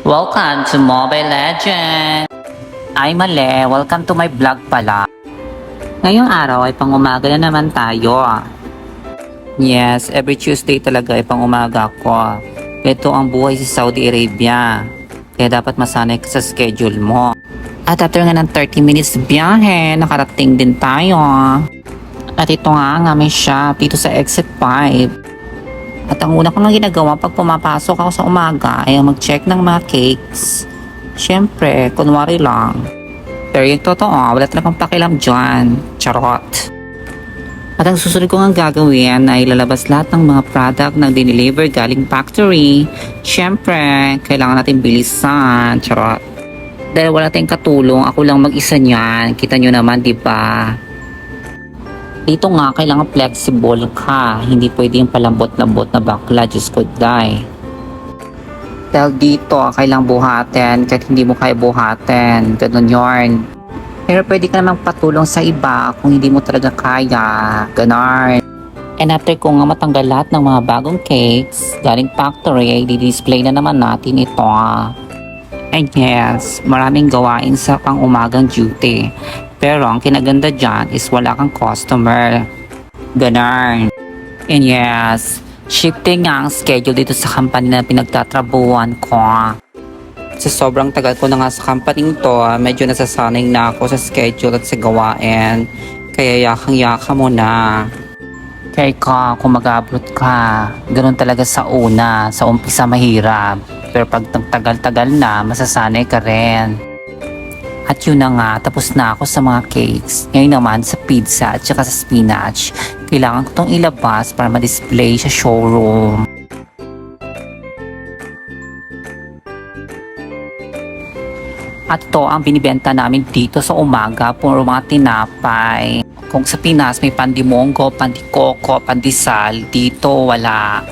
Welcome to Mobile Legends! Ay mali, welcome to my vlog pala. Ngayong araw ay pang-umaga na naman tayo. Yes, every Tuesday talaga ay pang-umaga ko. Ito ang buhay sa Saudi Arabia. Kaya dapat masanay ka sa schedule mo. At after nga ng 30 minutes biyahe, nakarating din tayo. At ito nga may shop dito sa Exit 5. At ang una ko lang ginagawa pag pumapasok ako sa umaga ay mag-check ng mga cakes. Siyempre, kunwari lang. Pero yung totoo, wala talagang pakialam dyan. Charot. At ang susunod ko nga gagawin ay lalabas lahat ng mga product na dineliver galing factory. Siyempre, kailangan natin bilisan. Charot. Dahil wala tayong katulong, ako lang mag-isa niyan. Kita nyo naman, di ba? Dito nga, kailangan flexible ka. Hindi pwede yung palambot-lambot na bakla. Diyos ko, die. Dahil dito, kailangan buhatin. Kahit hindi mo kaya buhatin. Ganun yarn. Pero pwede ka namang patulong sa iba kung hindi mo talaga kaya. Ganun. And after ko nga matanggal lahat ng mga bagong cakes, galing factory, di-display na naman natin ito. And yes, maraming gawain sa pang-umagang duty. Pero ang kinaganda dyan is wala kang customer. Ganun. And yes, shifting nga ang schedule dito sa company na pinagtatrabuhan ko. Sa sobrang tagal ko na nga sa company to, medyo nasasanay na ako sa schedule at sa gawain. Kaya yakang-yaka mo na. Kaya ka, kung mag-abroad ka, ganun talaga sa una. Sa umpisa mahirap. Pero pag tagal-tagal na, masasanay ka rin. At yun na nga, tapos na ako sa mga cakes. Ngayon naman sa pizza at saka sa spinach. Kailangan ko itong ilabas para ma-display sa showroom. At ito ang binibenta namin dito sa umaga, puro mga tinapay. Kung sa Pinas may pandimongo, pandikoko, pandesal, dito wala.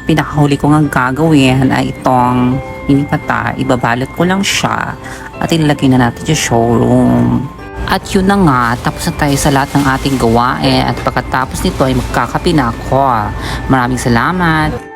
Pinakahuli ko nga gagawin ay itong pinipata, ibabalot ko lang siya at ilalagay na natin sa showroom. At yun na nga, tapos na tayo sa lahat ng ating gawain at pagkatapos nito ay magkakape na ako. Maraming salamat!